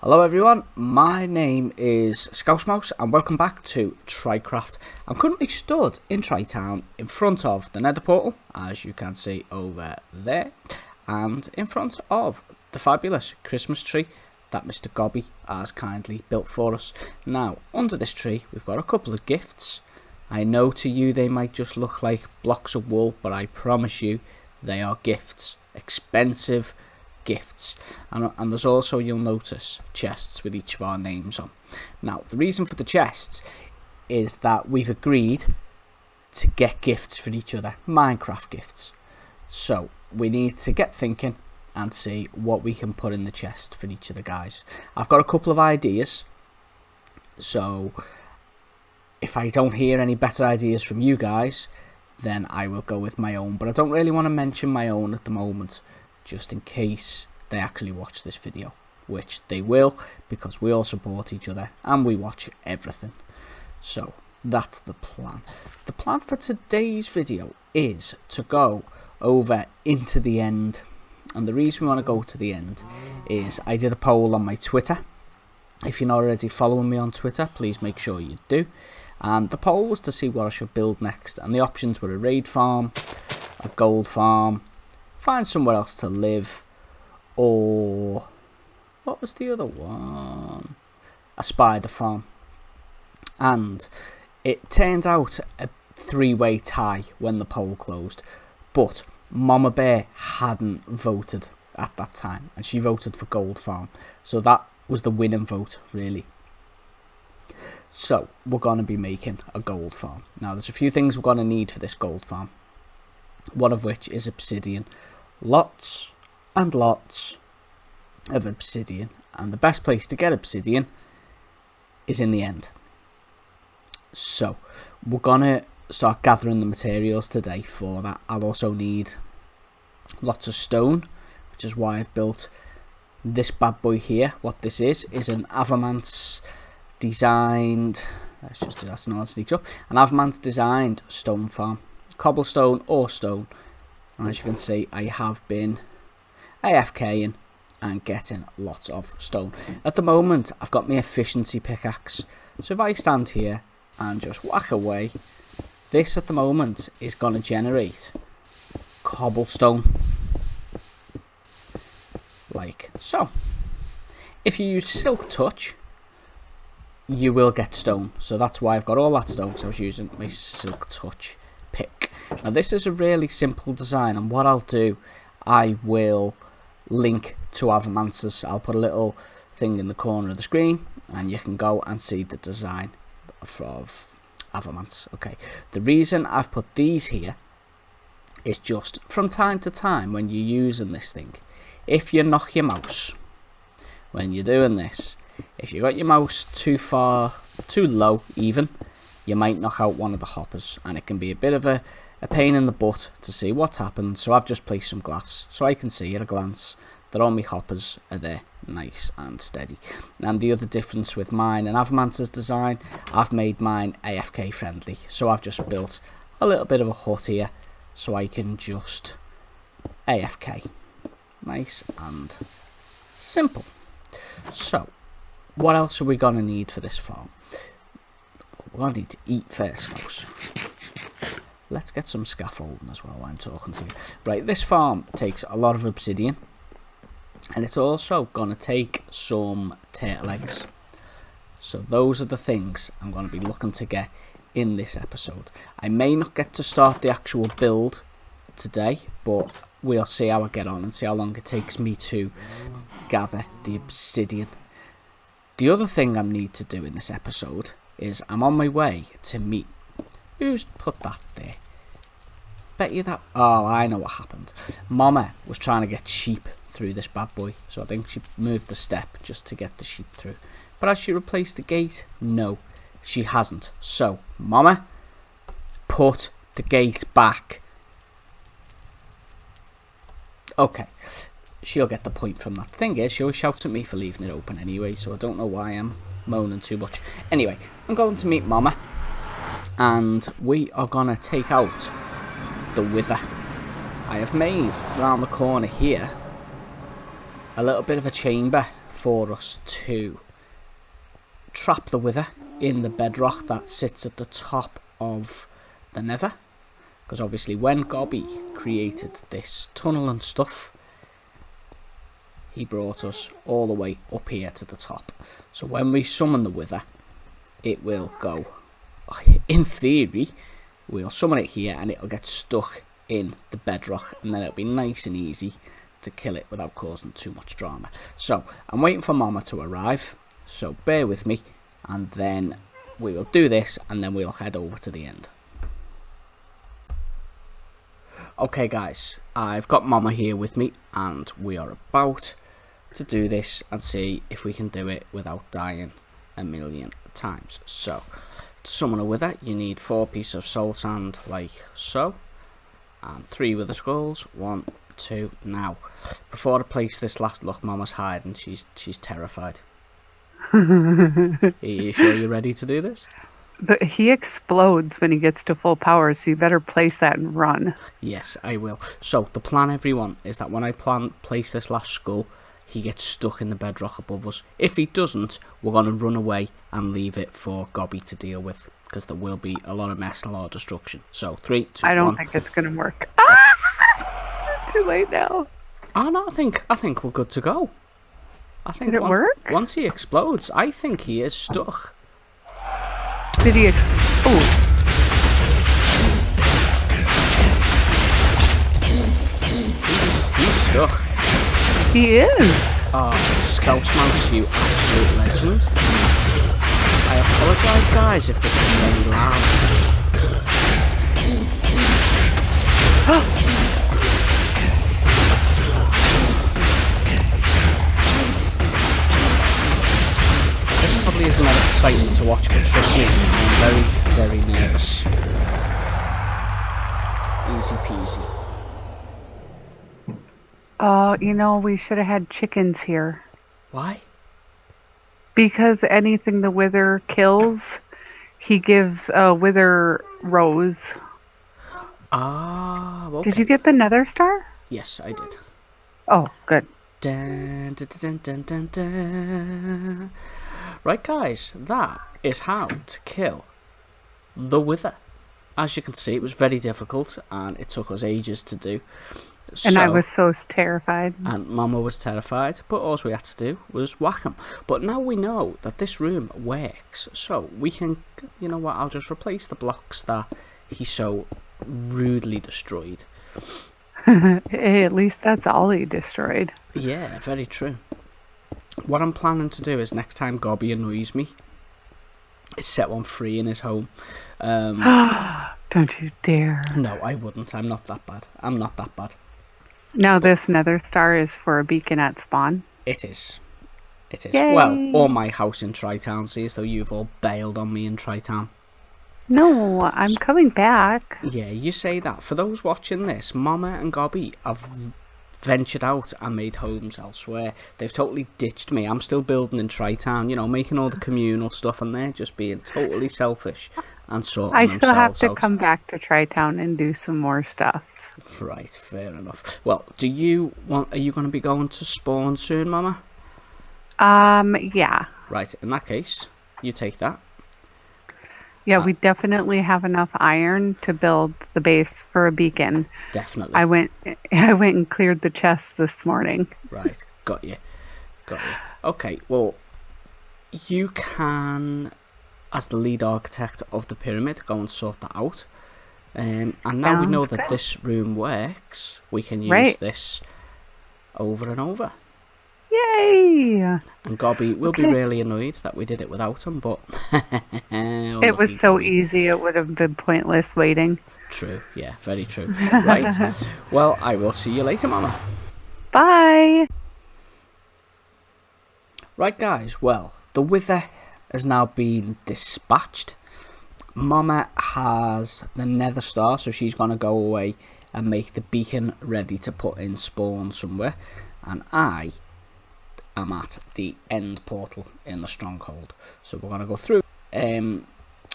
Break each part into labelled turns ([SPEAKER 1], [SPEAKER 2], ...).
[SPEAKER 1] Hello everyone, my name is Scousmouse and welcome back to TryCraft. I'm currently stood in Tri-Town in front of the Nether Portal, as you can see over there, and in front of the fabulous Christmas tree that Mr. Gobby has kindly built for us. Now, under this tree we've got a couple of gifts. I know to you they might just look like blocks of wool, but I promise you they are gifts. Expensive gifts, and there's also, you'll notice, chests with each of our names on. Now, the reason for the chests is that we've agreed to get gifts for each other, Minecraft gifts. So we need to get thinking and see what we can put in the chest for each of the guys. I've got a couple of ideas, so if I don't hear any better ideas from you guys, then I will go with my own, but I don't really want to mention my own at the moment, just in case they actually watch this video, which they will, because we all support each other and we watch everything. So that's the plan. The plan for today's video is to go over into the end, and the reason we want to go to the end is I did a poll on my Twitter. If you're not already following me on Twitter, please make sure you do. And the poll was to see what I should build next, and the options were a raid farm, a gold farm, find somewhere else to live, or what was the other one? A spider farm. And it turned out a three-way tie when the poll closed, but Mama Bear hadn't voted at that time, and she voted for gold farm, so that was the winning vote, really. So we're going to be making a gold farm. Now there's a few things we're going to need for this gold farm, one of which is obsidian. Lots and lots of obsidian, and the best place to get obsidian is in the end. So we're gonna start gathering the materials today for that. I'll also need lots of stone, which is why I've built this bad boy here. What this is an Avamance designed, let's just do that so no one sneaks up, an Avamance designed stone farm, cobblestone or stone. And as you can see, I have been AFKing and getting lots of stone. At the moment, I've got my efficiency pickaxe. So if I stand here and just whack away, this at the moment is going to generate cobblestone. Like so. If you use Silk Touch, you will get stone. So that's why I've got all that stone, because I was using my Silk Touch pick. Now this is a really simple design, and what I'll do, I will link to Avamance's. I'll put a little thing in the corner of the screen and you can go and see the design of Avamance. Okay, the reason I've put these here is just from time to time when you're using this thing, if you knock your mouse when you're doing this, if you got your mouse too low even, you might knock out one of the hoppers, and it can be a bit of a pain in the butt to see what's happened. So I've just placed some glass so I can see at a glance that all my hoppers are there nice and steady. And the other difference with mine and Avamance's design, I've made mine AFK friendly, so I've just built a little bit of a hut here so I can just AFK. Nice and simple. So what else are we going to need for this farm? We're going to need to eat first, folks. Let's get some scaffolding as well while I'm talking to you. Right, this farm takes a lot of obsidian, and it's also going to take some turtle eggs. So those are the things I'm going to be looking to get in this episode. I may not get to start the actual build today, but we'll see how I get on and see how long it takes me to gather the obsidian. The other thing I need to do in this episode is I'm on my way to meet... Who's put that there? Bet you that... Oh, I know what happened. Mama was trying to get sheep through this bad boy, so I think she moved the step just to get the sheep through. But has she replaced the gate? No, she hasn't. So, Mama, put the gate back. Okay, she'll get the point from that. Thing is, she always shouts at me for leaving it open anyway, so I don't know why I'm moaning too much. Anyway, I'm going to meet Mama, and we are going to take out the wither. I have made around the corner here a little bit of a chamber for us to trap the wither in the bedrock that sits at the top of the nether. Because obviously when Gobby created this tunnel and stuff, he brought us all the way up here to the top. So when we summon the wither, it will go, in theory, we'll summon it here and it'll get stuck in the bedrock, and then it'll be nice and easy to kill it without causing too much drama. So I'm waiting for Mama to arrive, so bear with me, and then we will do this and then we'll head over to the end. Okay guys, I've got Mama here with me and we are about to do this and see if we can do it without dying a million times. So to summon a wither you need 4 pieces of soul sand like so, and 3 wither skulls. 1, 2, now. Before I place this last, look, Mama's hiding, she's terrified. Are you sure you're ready to do this?
[SPEAKER 2] But he explodes when he gets to full power, so you better place that and run.
[SPEAKER 1] Yes, I will. So the plan, everyone, is that when I place this last skull, he gets stuck in the bedrock above us. If he doesn't, we're going to run away and leave it for Gobby to deal with, because there will be a lot of mess and a lot of destruction. So 3, 2, 1.
[SPEAKER 2] I don't think it's going to work. Too late now.
[SPEAKER 1] Oh no, I think we're good to go. I think
[SPEAKER 2] Did it work?
[SPEAKER 1] Once he explodes, I think he is stuck.
[SPEAKER 2] Did he explode?
[SPEAKER 1] He's stuck.
[SPEAKER 2] He is.
[SPEAKER 1] Oh, Scoutmouse, you absolute legend. I apologise, guys, if this is very loud. This probably isn't that exciting to watch, but trust me, I'm very, very nervous. Easy peasy.
[SPEAKER 2] Oh, you know, we should have had chickens here.
[SPEAKER 1] Why?
[SPEAKER 2] Because anything the wither kills, he gives a wither rose.
[SPEAKER 1] Ah, okay.
[SPEAKER 2] Did you get the nether star?
[SPEAKER 1] Yes, I did.
[SPEAKER 2] Oh, good.
[SPEAKER 1] Dun, dun, dun, dun, dun, dun. Right, guys, that is how to kill the wither. As you can see, it was very difficult and it took us ages to do.
[SPEAKER 2] And I was so terrified.
[SPEAKER 1] And Mama was terrified, but all we had to do was whack him. But now we know that this room works, so we can, you know what, I'll just replace the blocks that he so rudely destroyed.
[SPEAKER 2] Hey, at least that's all he destroyed.
[SPEAKER 1] Yeah, very true. What I'm planning to do is next time Gobby annoys me, is set one free in his home.
[SPEAKER 2] Don't you dare.
[SPEAKER 1] No, I wouldn't. I'm not that bad. I'm not that bad.
[SPEAKER 2] Now this nether star is for a beacon at spawn.
[SPEAKER 1] It is. It is.
[SPEAKER 2] Yay.
[SPEAKER 1] Well, or my house in Tri-Town, see, as though you've all bailed on me in Tri-Town.
[SPEAKER 2] No, I'm coming back.
[SPEAKER 1] Yeah, you say that. For those watching this, Mama and Gobby have ventured out and made homes elsewhere. They've totally ditched me. I'm still building in Tri-Town, you know, making all the communal stuff, and they're just being totally selfish and sorting
[SPEAKER 2] I
[SPEAKER 1] themselves
[SPEAKER 2] still have to
[SPEAKER 1] out.
[SPEAKER 2] come back to Tri-Town and do some more stuff.
[SPEAKER 1] Right, fair enough. Well, are you going to be going to spawn soon, Mama?
[SPEAKER 2] Yeah.
[SPEAKER 1] Right, in that case, you take that.
[SPEAKER 2] Yeah, we definitely have enough iron to build the base for a beacon.
[SPEAKER 1] Definitely.
[SPEAKER 2] I went and cleared the chest this morning.
[SPEAKER 1] Right, got you. Okay, well, you can, as the lead architect of the pyramid, go and sort that out. And now we know that this room works, we can use this over and over.
[SPEAKER 2] Yay!
[SPEAKER 1] And Gobby will be really annoyed that we did it without him, but
[SPEAKER 2] it was so easy, it would have been pointless waiting.
[SPEAKER 1] True, yeah, very true. Right, well, I will see you later, Mama.
[SPEAKER 2] Bye!
[SPEAKER 1] Right, guys, well, the wither has now been dispatched. Mama has the nether star, so she's going to go away and make the beacon ready to put in spawn somewhere. And I am at the end portal in the stronghold. So we're going to go through.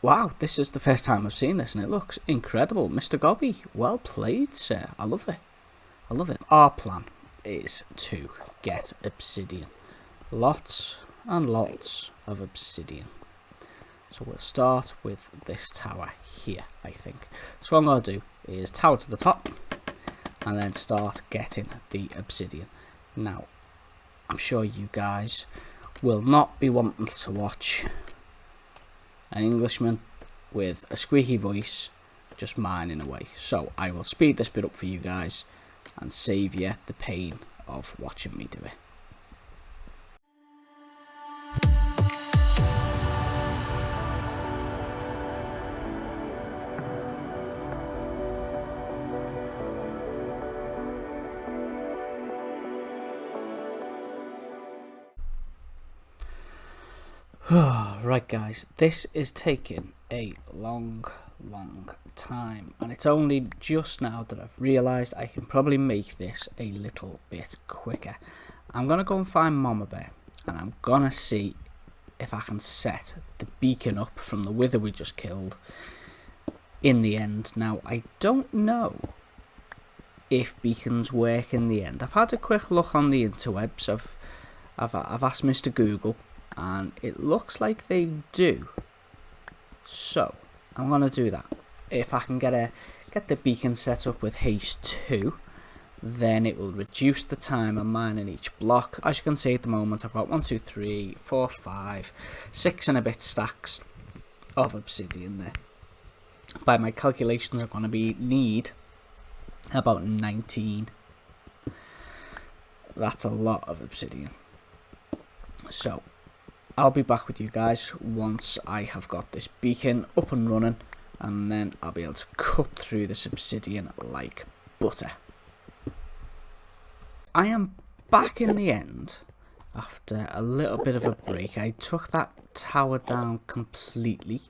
[SPEAKER 1] Wow, this is the first time I've seen this and it looks incredible. Mr. Gobby, well played, sir. I love it. I love it. Our plan is to get obsidian. Lots and lots of obsidian. So we'll start with this tower here, I think. So what I'm going to do is tower to the top and then start getting the obsidian. Now, I'm sure you guys will not be wanting to watch an Englishman with a squeaky voice just mining away. So I will speed this bit up for you guys and save you the pain of watching me do it. Right guys, this is taking a long time, and it's only just now that I've realised I can probably make this a little bit quicker. I'm going to go and find Mama Bear, and I'm going to see if I can set the beacon up from the wither we just killed in the end. Now, I don't know if beacons work in the end. I've had a quick look on the interwebs. I've asked Mr. Google, and it looks like they do. So I'm gonna do that. If I can get the beacon set up with haste 2, then it will reduce the time of mining each block. As you can see at the moment, I've got 1, 2, 3, 4, 5, 6 and a bit stacks of obsidian there. By my calculations, I'm gonna need about 19. That's a lot of obsidian. So I'll be back with you guys once I have got this beacon up and running, and then I'll be able to cut through this obsidian like butter. I am back in the end after a little bit of a break. I took that tower down completely.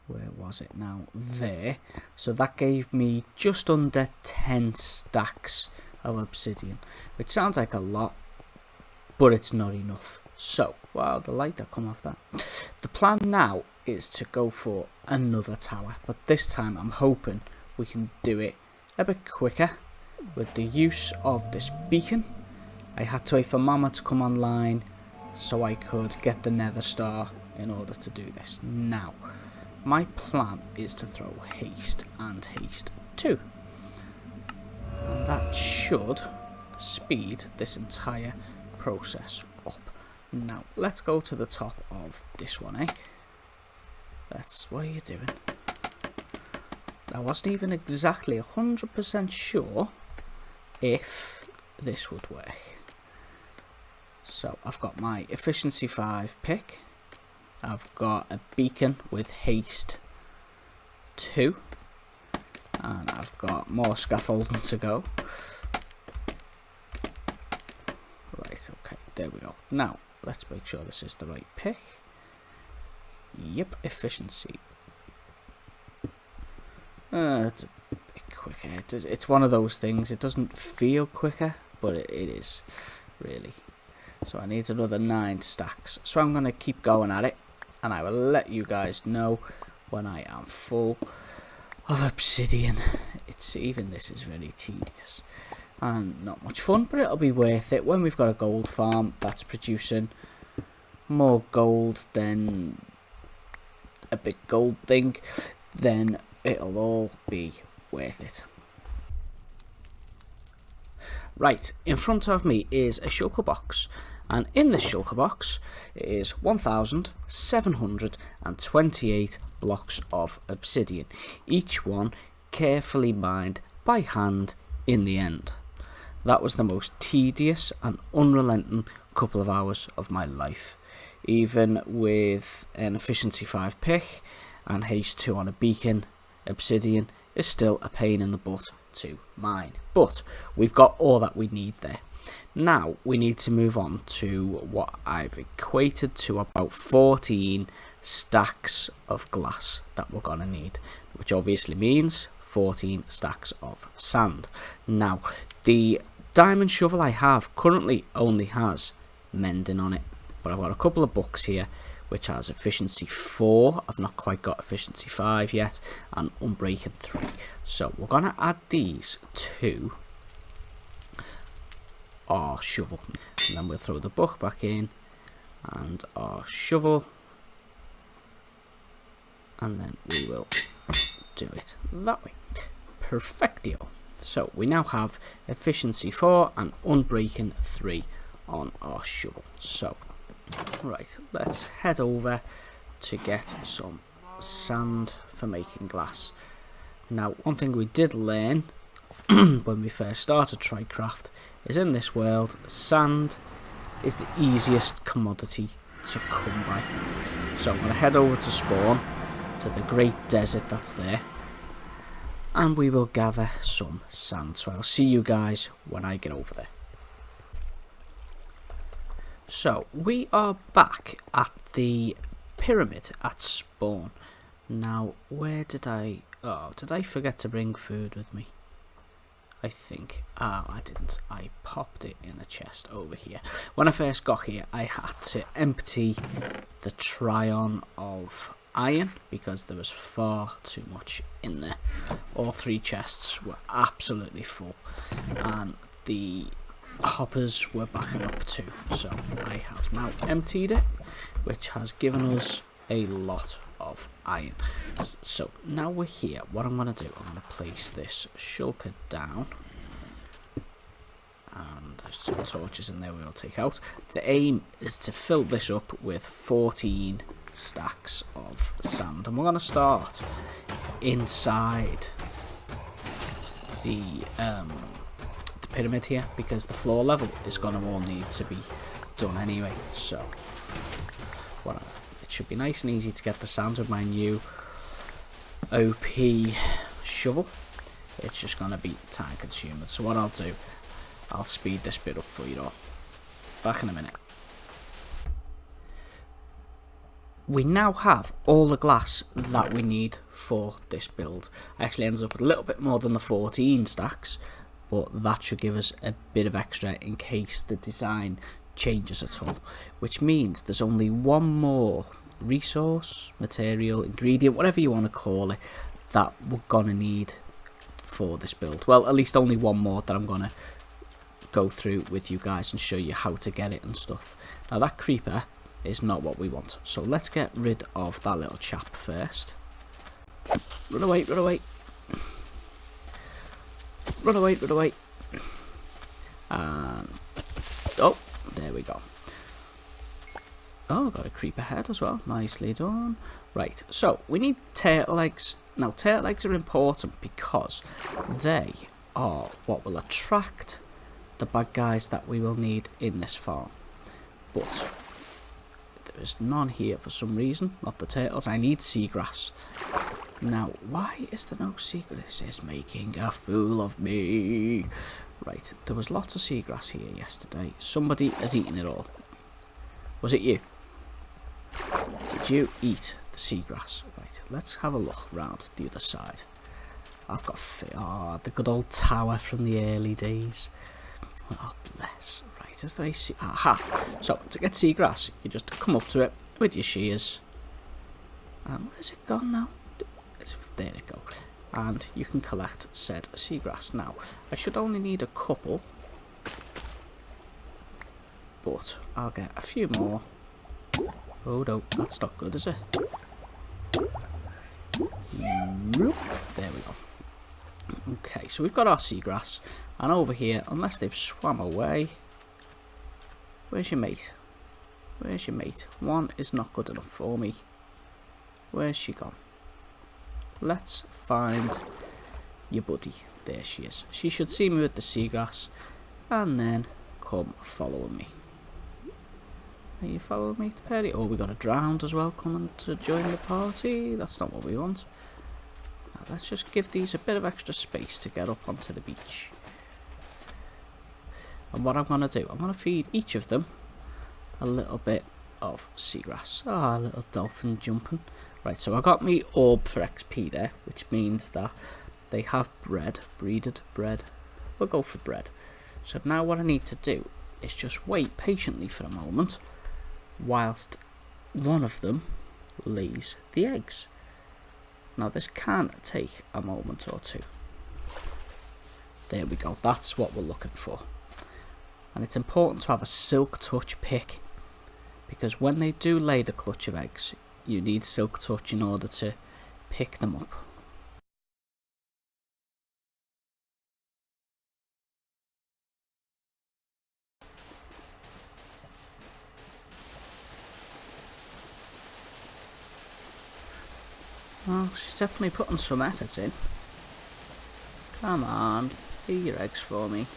[SPEAKER 1] Where was it now? There. So that gave me just under 10 stacks of obsidian, which sounds like a lot, but it's not enough. So, wow, the light that come off that. The plan now is to go for another tower, but this time I'm hoping we can do it a bit quicker with the use of this beacon. I had to wait for Mama to come online so I could get the nether star in order to do this. Now, my plan is to throw haste and haste 2. And that should speed this entire process up. Now, let's go to the top of this one, eh? What are you doing? I wasn't even exactly 100% sure if this would work. So, I've got my efficiency 5 pick. I've got a beacon with haste 2. And I've got more scaffolding to go. Right, okay, there we go. Now, let's make sure this is the right pick. Yep, efficiency. It's a bit quicker. It's one of those things. It doesn't feel quicker, but it is, really. So I need another 9 stacks. So I'm going to keep going at it, and I will let you guys know when I am full of obsidian. This is very tedious and not much fun, but it'll be worth it when we've got a gold farm that's producing more gold than a big gold thing. Then it'll all be worth it. Right, in front of me is a shulker box, and in this shulker box is 1,728 blocks of obsidian, each one carefully mined by hand in the end. That was the most tedious and unrelenting couple of hours of my life. Even with an efficiency 5 pick and haste 2 on a beacon, obsidian is still a pain in the butt to mine. But we've got all that we need there. Now we need to move on to what I've equated to about 14 stacks of glass that we're going to need, which obviously means 14 stacks of sand. Now, the diamond shovel I have currently only has mending on it, but I've got a couple of books here which has efficiency 4, I've not quite got efficiency 5 yet, and unbreaking 3. So we're going to add these to our shovel. And then we'll throw the book back in, and our shovel, and then we will do it that way. Perfectio. So we now have efficiency 4 and unbreaking 3 on our shovel. So, right, let's head over to get some sand for making glass. Now, one thing we did learn when we first started Trycraft is in this world, sand is the easiest commodity to come by. So I'm going to head over to spawn, to the great desert that's there, and we will gather some sand. So I'll see you guys when I get over there. So we are back at the pyramid at spawn. Now, where did I... Oh, did I forget to bring food with me? I think. I didn't. I popped it in a chest over here. When I first got here, I had to empty the tryon of iron because there was far too much in there. All 3 chests were absolutely full, and the hoppers were backing up too. So I have now emptied it, which has given us a lot of iron. So now we're here, what I'm going to do, I'm going to place this shulker down, and there's some torches in there we will take out. The aim is to fill this up with 14 stacks of sand, and we're going to start inside the pyramid here, because the floor level is going to all need to be done anyway. So what it should be nice and easy to get the sand with my new OP shovel. It's just going to be time consuming. So what I'll do, I'll speed this bit up for you all. Back in a minute. We now have all the glass that we need for this build. I actually ended up with a little bit more than the 14 stacks, but that should give us a bit of extra in case the design changes at all, which means there's only one more resource, material, ingredient, whatever you want to call it, that we're gonna need for this build. Well, at least only one more that I'm gonna go through with you guys and show you how to get it and stuff. Now that creeper is not what we want, so let's get rid of that little chap first. Run away, run away, run away, run away. Oh, there we go. Oh, got a creeper head as well. Nicely done. Right, so we need turtle eggs. Now, turtle eggs are important because they are what will attract the bad guys that we will need in this farm. But there is none here for some reason. Not the turtles. I need seagrass. Now, why is there no seagrass? This is making a fool of me. Right, there was lots of seagrass here yesterday. Somebody has eaten it all. Was it you? Did you eat the seagrass? Right, let's have a look round the other side. I've got the good old tower from the early days. Oh, bless. Right, is there a sea... Aha! So, to get seagrass, you just come up to it with your shears. And where's it gone now? There it go. And you can collect said seagrass. Now, I should only need a couple, but I'll get a few more. Oh no, that's not good, is it? Nope. There we go. Okay, so we've got our seagrass, and over here, unless they've swam away, where's your mate? Where's your mate? One is not good enough for me. Where's she gone? Let's find your buddy. There she is. She should see me with the seagrass and then come following me. Are you following me, Perry? Oh, we got a drowned as well coming to join the party. That's not what we want. Now, let's just give these a bit of extra space to get up onto the beach. And what I'm going to do, I'm going to feed each of them a little bit of seagrass. Ah, a little dolphin jumping. Right, so I got me orb for XP there, which means that they have bread, breeded bread. We'll go for bread. So now what I need to do is just wait patiently for a moment whilst one of them lays the eggs. Now this can take a moment or two. There we go, that's what we're looking for. And it's important to have a silk touch pick, because when they do lay the clutch of eggs, you need silk touch in order to pick them up. Well, she's definitely putting some effort in. Come on, lay your eggs for me.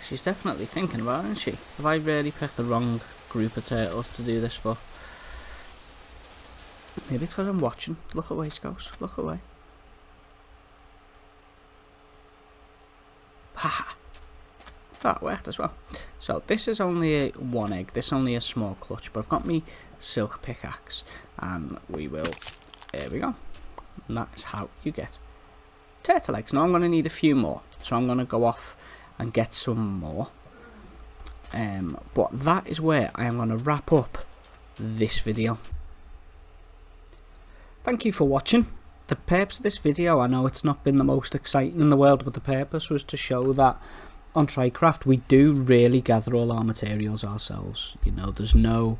[SPEAKER 1] She's definitely thinking about it, isn't she? Have I really picked the wrong group of turtles to do this for? Maybe it's because I'm watching. Look away, Scouse. Look away. Haha. That worked as well. So this is only a one egg. This is only a small clutch, but I've got me silk pickaxe, and we will. There we go. And that is how you get turtle eggs. Now I'm going to need a few more, so I'm going to go off and get some more. But that is where I am going to wrap up this video. Thank you for watching. The purpose of this video, I know it's not been the most exciting in the world, but the purpose was to show that on Trycraft we do really gather all our materials ourselves. You know, there's no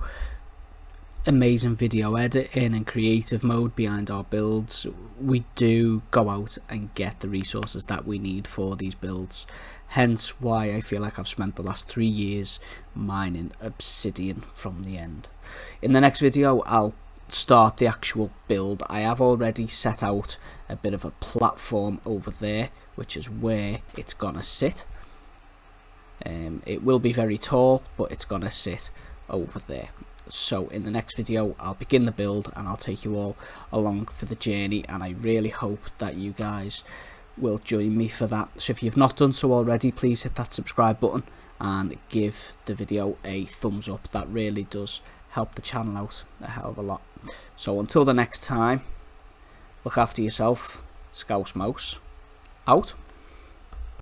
[SPEAKER 1] amazing video editing and creative mode behind our builds. We do go out and get the resources that we need for these builds, hence why I feel like I've spent the last 3 years mining obsidian from the end. In the next video I'll start the actual build. I have already set out a bit of a platform over there, which is where it's gonna sit. It will be very tall, but it's gonna sit over there. So in the next video I'll begin the build and I'll take you all along for the journey, and I really hope that you guys will join me for that. So if you've not done so already, please hit that subscribe button and give the video a thumbs up. That really does help the channel out a hell of a lot. So until the next time, look after yourself. Scouse Mouse out.